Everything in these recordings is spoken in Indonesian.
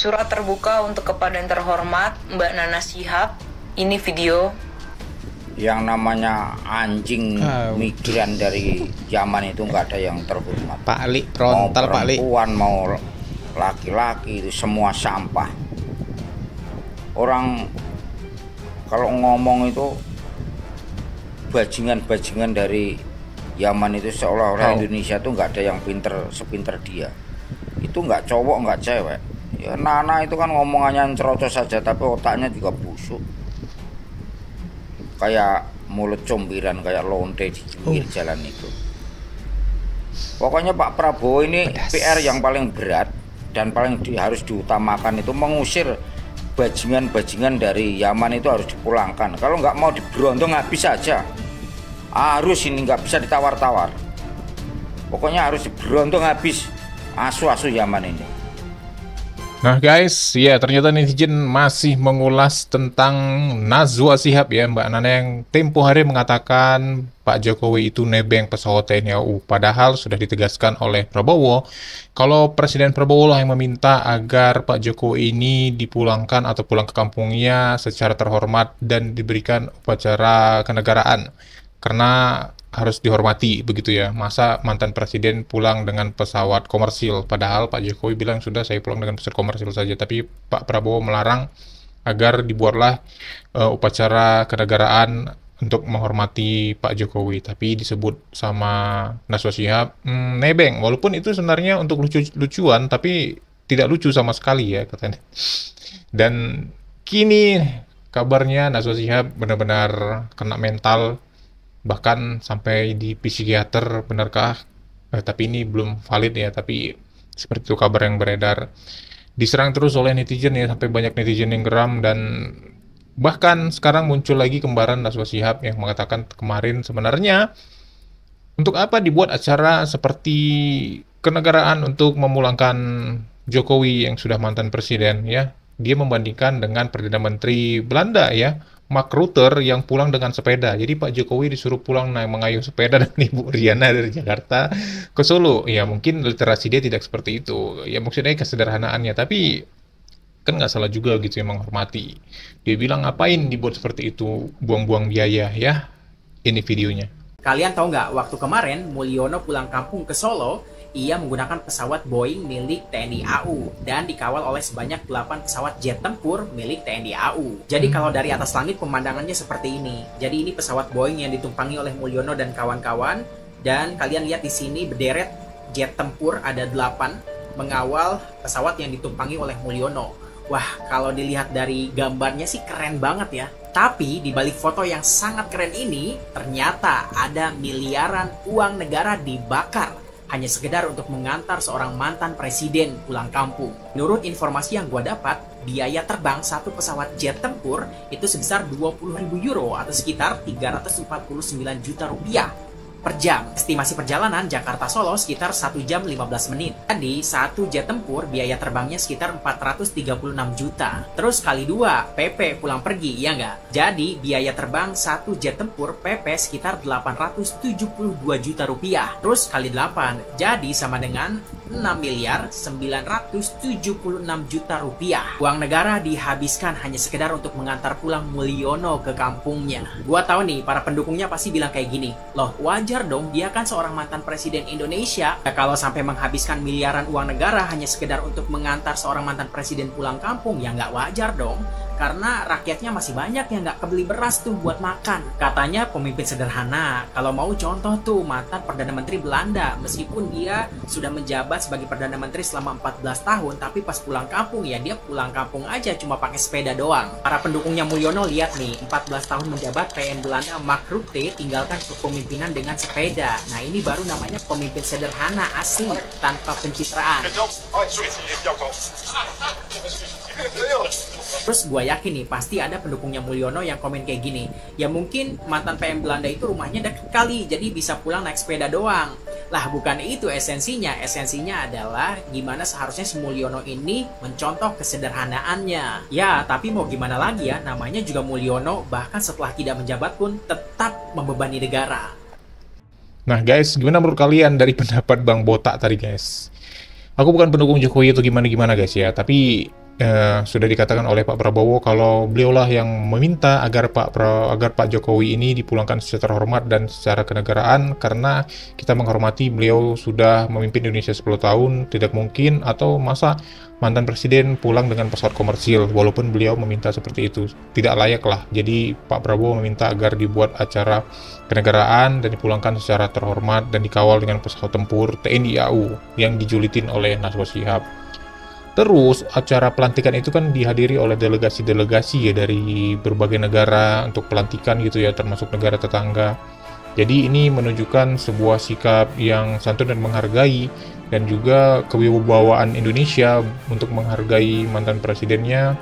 Surat terbuka untuk kepada yang terhormat Mbak Nana Shihab. Ini video. Yang namanya anjing migran dari zaman itu nggak ada yang terhormat. Pak Ali, frontal Pak Ali. Mau perempuan, mau laki-laki, itu semua sampah. Orang kalau ngomong itu bajingan-bajingan dari Yaman itu seolah-olah Indonesia tuh nggak ada yang sepinter dia. Itu nggak cowok, nggak cewek. Ya Nana itu kan ngomongannya cerocos saja, tapi otaknya juga busuk. Kayak mulut combiran, kayak lonte di pinggir jalan itu. Pokoknya Pak Prabowo ini PR yang paling berat dan paling harus diutamakan itu mengusir bajingan-bajingan dari Yaman itu harus dipulangkan. Kalau nggak mau diberondong habis saja. Harus ini nggak bisa ditawar-tawar. Pokoknya harus diberondong habis asu-asu Yaman ini. Nah guys, ya ternyata netizen masih mengulas tentang Najwa Shihab ya, Mbak Nana, yang tempo hari mengatakan Pak Jokowi itu nebeng pesawat TNI AU. Padahal sudah ditegaskan oleh Prabowo kalau Presiden Prabowo lah yang meminta agar Pak Jokowi ini dipulangkan atau pulang ke kampungnya secara terhormat dan diberikan upacara kenegaraan. Karena harus dihormati begitu ya. Masa mantan presiden pulang dengan pesawat komersil, padahal Pak Jokowi bilang sudah saya pulang dengan pesawat komersil saja, tapi Pak Prabowo melarang agar dibuatlah upacara kenegaraan untuk menghormati Pak Jokowi. Tapi disebut sama Najwa Shihab nebeng, walaupun itu sebenarnya untuk lucu-lucuan, tapi tidak lucu sama sekali ya katanya. Dan kini kabarnya Najwa Shihab benar-benar kena mental, bahkan sampai di psikiater, benarkah? Tapi ini belum valid ya, tapi seperti itu kabar yang beredar. Diserang terus oleh netizen ya, sampai banyak netizen yang geram, dan bahkan sekarang muncul lagi kembaran Najwa Shihab yang mengatakan kemarin sebenarnya untuk apa dibuat acara seperti kenegaraan untuk memulangkan Jokowi yang sudah mantan presiden ya. Dia membandingkan dengan Perdana Menteri Belanda ya, Mark Rutte, yang pulang dengan sepeda. Jadi Pak Jokowi disuruh pulang mengayuh sepeda dan Ibu Riana dari Jakarta ke Solo. Ya mungkin literasi dia tidak seperti itu. Ya maksudnya kesederhanaannya. Tapi kan nggak salah juga gitu ya, menghormati. Dia bilang ngapain dibuat seperti itu, buang-buang biaya ya. Ini videonya. Kalian tahu nggak, waktu kemarin Mulyono pulang kampung ke Solo, ia menggunakan pesawat Boeing milik TNI AU dan dikawal oleh sebanyak 8 pesawat jet tempur milik TNI AU. Jadi kalau dari atas langit pemandangannya seperti ini. Jadi ini pesawat Boeing yang ditumpangi oleh Mulyono dan kawan-kawan, dan kalian lihat di sini berderet jet tempur ada 8 mengawal pesawat yang ditumpangi oleh Mulyono. Wah, kalau dilihat dari gambarnya sih keren banget ya. Tapi di balik foto yang sangat keren ini, ternyata ada miliaran uang negara dibakar hanya sekedar untuk mengantar seorang mantan presiden pulang kampung. Menurut informasi yang gue dapat, biaya terbang satu pesawat jet tempur itu sebesar 20.000 euro atau sekitar 349 juta rupiah per jam. Estimasi perjalanan Jakarta-Solo sekitar 1 jam 15 menit. Jadi, satu jet tempur biaya terbangnya sekitar 436 juta. Terus kali 2, PP pulang pergi, ya nggak? Jadi, biaya terbang satu jet tempur PP sekitar 872 juta rupiah. Terus kali 8, jadi sama dengan 6 miliar 976 juta rupiah. Uang negara dihabiskan hanya sekedar untuk mengantar pulang Mulyono ke kampungnya. Gua tahu nih, para pendukungnya pasti bilang kayak gini, loh wajar dong, dia kan seorang mantan presiden Indonesia. Nah, kalau sampai menghabiskan miliaran uang negara hanya sekedar untuk mengantar seorang mantan presiden pulang kampung, ya nggak wajar dong. Karena rakyatnya masih banyak yang nggak kebeli beras tuh buat makan. Katanya pemimpin sederhana. Kalau mau contoh tuh mantan Perdana Menteri Belanda. Meskipun dia sudah menjabat sebagai Perdana Menteri selama 14 tahun, tapi pas pulang kampung ya dia pulang kampung aja cuma pakai sepeda doang. Para pendukungnya Mulyono lihat nih, 14 tahun menjabat PM Belanda Mark Rutte tinggalkan kepemimpinan dengan sepeda. Nah ini baru namanya pemimpin sederhana asli tanpa pencitraan. Terus gue yakin nih pasti ada pendukungnya Mulyono yang komen kayak gini, ya mungkin mantan PM Belanda itu rumahnya deket kali, jadi bisa pulang naik sepeda doang. Lah bukan itu esensinya. Esensinya adalah gimana seharusnya si Mulyono ini mencontoh kesederhanaannya. Ya tapi mau gimana lagi ya, namanya juga Mulyono, bahkan setelah tidak menjabat pun tetap membebani negara. Nah guys, gimana menurut kalian dari pendapat Bang Botak tadi guys? Aku bukan pendukung Jokowi atau gimana-gimana guys ya, tapi sudah dikatakan oleh Pak Prabowo kalau beliaulah yang meminta agar Pak Jokowi ini dipulangkan secara terhormat dan secara kenegaraan, karena kita menghormati beliau sudah memimpin Indonesia 10 tahun, tidak mungkin atau masa mantan presiden pulang dengan pesawat komersil, walaupun beliau meminta seperti itu, tidak layak lah. Jadi Pak Prabowo meminta agar dibuat acara kenegaraan dan dipulangkan secara terhormat dan dikawal dengan pesawat tempur TNI AU yang dijulitin oleh Najwa Shihab. Terus acara pelantikan itu kan dihadiri oleh delegasi-delegasi ya dari berbagai negara untuk pelantikan gitu ya, termasuk negara tetangga. Jadi ini menunjukkan sebuah sikap yang santun dan menghargai, dan juga kewibawaan Indonesia untuk menghargai mantan presidennya.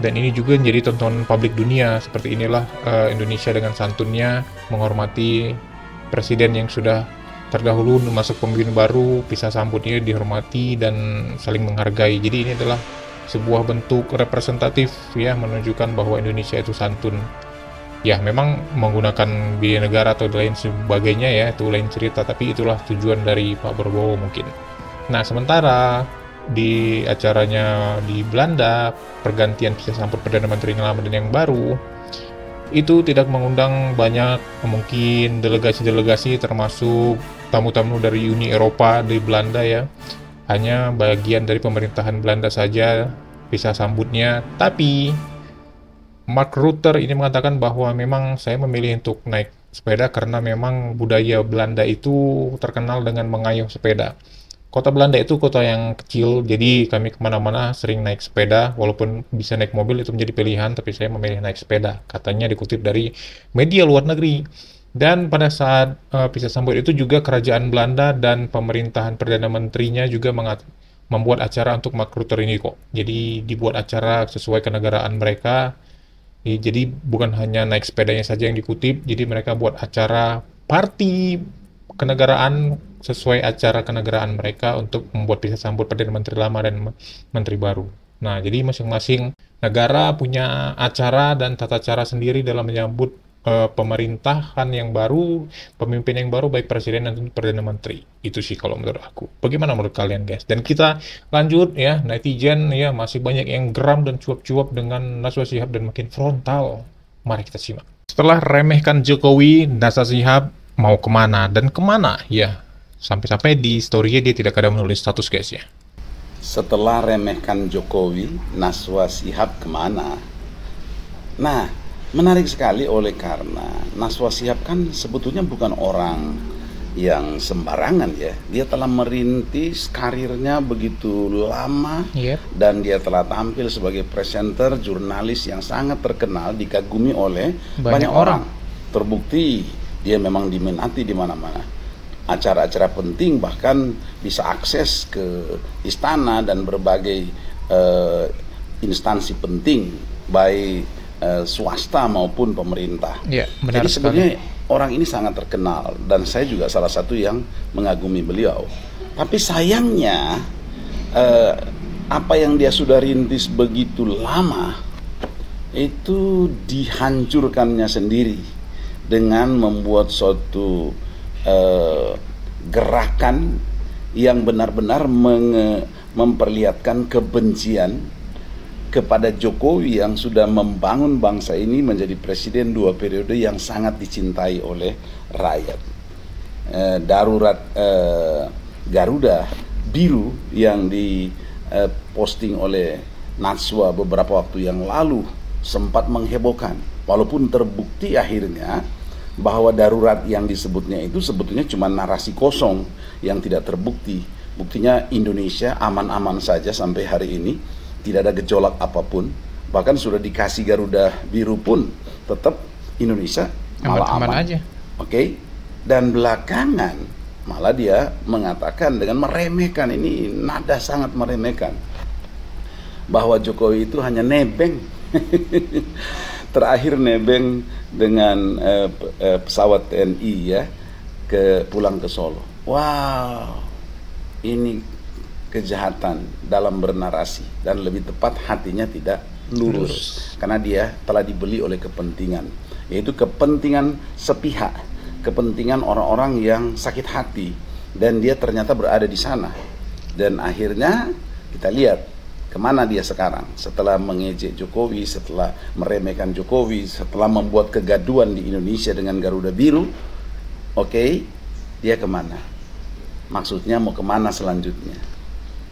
Dan ini juga menjadi tontonan publik dunia, seperti inilah Indonesia dengan santunnya menghormati presiden yang sudah terdahulu masuk pemimpin baru, pisah sambutnya dihormati dan saling menghargai. Jadi ini adalah sebuah bentuk representatif ya, menunjukkan bahwa Indonesia itu santun. Ya memang menggunakan biaya negara atau lain sebagainya ya, itu lain cerita, tapi itulah tujuan dari Pak Prabowo mungkin. Nah sementara di acaranya di Belanda, pergantian pisah sambut Perdana Menteri yang lama dan yang baru, itu tidak mengundang banyak mungkin delegasi-delegasi termasuk tamu-tamu dari Uni Eropa di Belanda ya. Hanya bagian dari pemerintahan Belanda saja pisah sambutnya. Tapi Mark Rutte ini mengatakan bahwa memang saya memilih untuk naik sepeda karena memang budaya Belanda itu terkenal dengan mengayuh sepeda. Kota Belanda itu kota yang kecil, jadi kami kemana-mana sering naik sepeda, walaupun bisa naik mobil itu menjadi pilihan, tapi saya memilih naik sepeda, katanya dikutip dari media luar negeri. Dan pada saat pisah sambut itu juga kerajaan Belanda dan pemerintahan Perdana Menterinya juga membuat acara untuk Mark Rutte ini kok. Jadi dibuat acara sesuai kenegaraan mereka, jadi bukan hanya naik sepedanya saja yang dikutip, jadi mereka buat acara party kenegaraan sesuai acara kenegaraan mereka untuk membuat pisah sambut Perdana Menteri lama dan Menteri baru. Nah, jadi masing-masing negara punya acara dan tata cara sendiri dalam menyambut pemerintahan yang baru, pemimpin yang baru, baik presiden dan Perdana Menteri. Itu sih kalau menurut aku. Bagaimana menurut kalian guys? Dan kita lanjut ya, netizen ya masih banyak yang geram dan cuap-cuap dengan Najwa Shihab dan makin frontal. Mari kita simak. Setelah remehkan Jokowi, Najwa Shihab mau kemana dan kemana ya, sampai-sampai di story-nya dia tidak ada menulis status guys ya. Setelah remehkan Jokowi, Najwa Shihab kemana? Nah, menarik sekali oleh karena Najwa Shihab kan sebetulnya bukan orang yang sembarangan ya. Dia telah merintis karirnya begitu lama, dan dia telah tampil sebagai presenter, jurnalis yang sangat terkenal, dikagumi oleh banyak orang. Terbukti dia memang diminati di mana-mana. Acara-acara penting bahkan bisa akses ke istana dan berbagai instansi penting, baik swasta maupun pemerintah. Ya, benar. Jadi sebenarnya orang ini sangat terkenal dan saya juga salah satu yang mengagumi beliau. Tapi sayangnya apa yang dia sudah rintis begitu lama itu dihancurkannya sendiri dengan membuat suatu gerakan yang benar-benar memperlihatkan kebencian kepada Jokowi yang sudah membangun bangsa ini menjadi presiden 2 periode yang sangat dicintai oleh rakyat. Darurat Garuda Biru yang diposting oleh Najwa beberapa waktu yang lalu sempat menghebohkan, walaupun terbukti akhirnya bahwa darurat yang disebutnya itu sebetulnya cuma narasi kosong yang tidak terbukti. Buktinya Indonesia aman-aman saja sampai hari ini, tidak ada gejolak apapun. Bahkan sudah dikasih Garuda Biru pun tetap Indonesia malah aman aja. Oke. Dan belakangan malah dia mengatakan dengan meremehkan, ini nada sangat meremehkan, bahwa Jokowi itu hanya nebeng. Terakhir nebeng dengan pesawat TNI ya, pulang ke Solo. Wow, ini kejahatan dalam bernarasi, dan lebih tepat hatinya tidak lurus. Karena dia telah dibeli oleh kepentingan, yaitu kepentingan sepihak, kepentingan orang-orang yang sakit hati, dan dia ternyata berada di sana. Dan akhirnya kita lihat Kemana dia sekarang? Setelah mengejek Jokowi, setelah meremehkan Jokowi, setelah membuat kegaduhan di Indonesia dengan Garuda Biru, oke, dia kemana? Maksudnya mau kemana selanjutnya?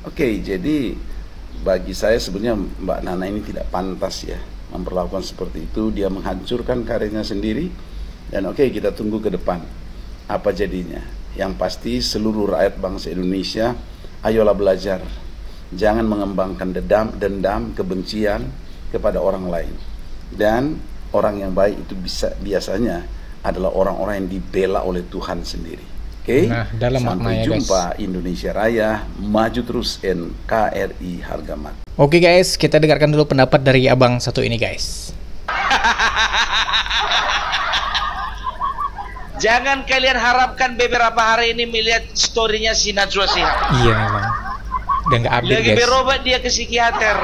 Oke, jadi bagi saya sebenarnya Mbak Nana ini tidak pantas ya memperlakukan seperti itu. Dia menghancurkan karirnya sendiri. Dan oke, kita tunggu ke depan apa jadinya. Yang pasti seluruh rakyat bangsa Indonesia, ayolah belajar. Jangan mengembangkan dendam, kebencian kepada orang lain. Dan orang yang baik itu biasanya adalah orang-orang yang dibela oleh Tuhan sendiri. Oke? Nah, dalam Sampai maknanya, jumpa Indonesia Raya, maju terus NKRI harga mati. Oke guys, kita dengarkan dulu pendapat dari abang satu ini guys. Jangan kalian harapkan beberapa hari ini melihat storynya si Najwa Shihab. Iya memang. Udah nggak update Lagi guys. berobat dia ke psikiater.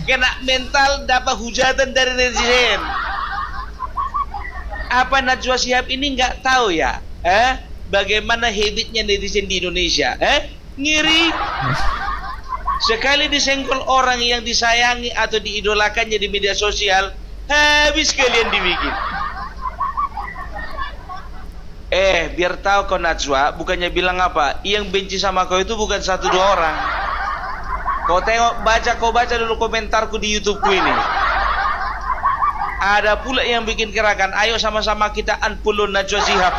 Kena mental, dapat hujatan dari netizen. Apa Najwa Shihab ini nggak tahu ya? Bagaimana habitnya netizen di Indonesia? Ngiri. Sekali disenggol orang yang disayangi atau diidolakannya di media sosial, habis kalian dibikin. Biar tahu kau Najwa, bukannya bilang apa, yang benci sama kau itu bukan 1-2 orang. Kau baca dulu komentarku di YouTubeku ini. Ada pula yang bikin gerakan, ayo sama-sama kita unfollow Najwa Shihab.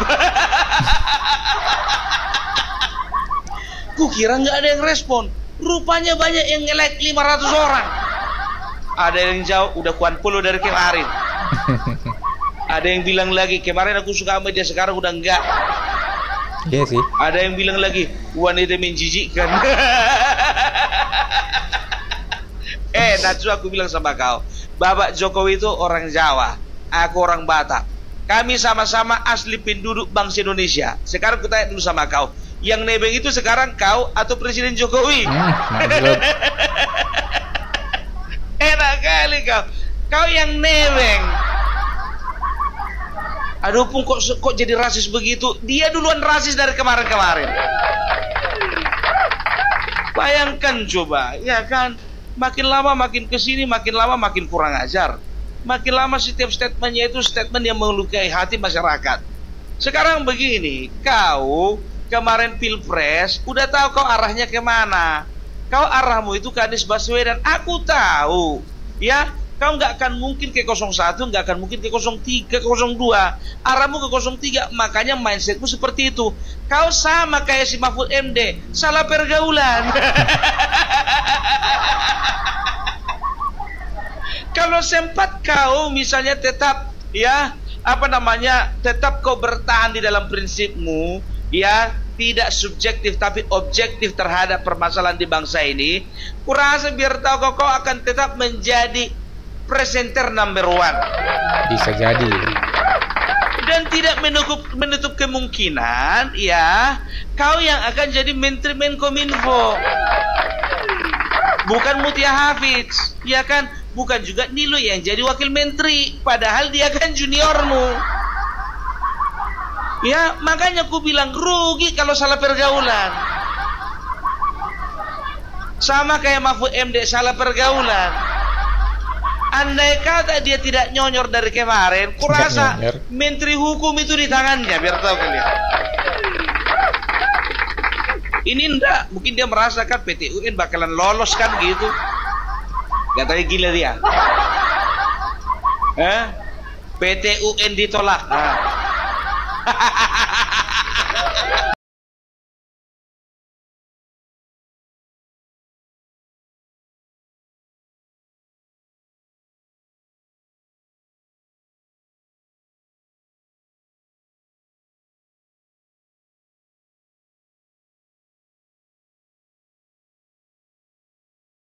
Kukira nggak ada yang respon. Rupanya banyak yang nge-like 500 orang. Ada yang jauh, udah ku unfollow dari kemarin. Ada yang bilang lagi, kemarin aku suka sama dia, sekarang udah enggak. Iya sih. Ada yang bilang lagi, wanita menjijikkan. Najwa, aku bilang sama kau, Bapak Jokowi itu orang Jawa, aku orang Batak. Kami sama-sama asli penduduk bangsa Indonesia. Sekarang aku tanya dulu sama kau, yang nebeng itu sekarang kau atau Presiden Jokowi? Enak kali kau. Kau yang nebeng. Aduh pun kok jadi rasis begitu? Dia duluan rasis dari kemarin-kemarin. Bayangkan coba, ya kan? Makin lama makin kesini, makin lama makin kurang ajar. Makin lama setiap statementnya itu statement yang melukai hati masyarakat. Sekarang begini, kau kemarin pilpres udah tahu kau arahnya kemana. Kau arahmu itu ke Anies Baswedan. Aku tahu, ya. Kau nggak akan mungkin ke 01, nggak akan mungkin ke 03, ke 02. Arahmu ke 03, makanya mindsetmu seperti itu. Kau sama kayak si Mahfud MD, salah pergaulan. Kalau sempat kau misalnya tetap, ya, tetap kau bertahan di dalam prinsipmu, ya, tidak subjektif tapi objektif terhadap permasalahan di bangsa ini, kurasa biar tahu kau akan tetap menjadi presenter number 1. Bisa jadi. Dan tidak menutup kemungkinan, ya, kau yang akan jadi Menteri Menkominfo. Bukan Mutia Hafiz, ya kan? Bukan juga Nilo yang jadi wakil menteri, padahal dia kan juniormu. Ya, makanya aku bilang rugi kalau salah pergaulan. Sama kayak Mahfud MD, salah pergaulan. Andai kata dia tidak nyonyor dari kemarin, kurasa menteri hukum itu di tangannya, biar tahu kalian. Ini enggak, mungkin dia merasakan PT UN bakalan lolos kan gitu. Gak tahu gila dia. PT UN ditolak.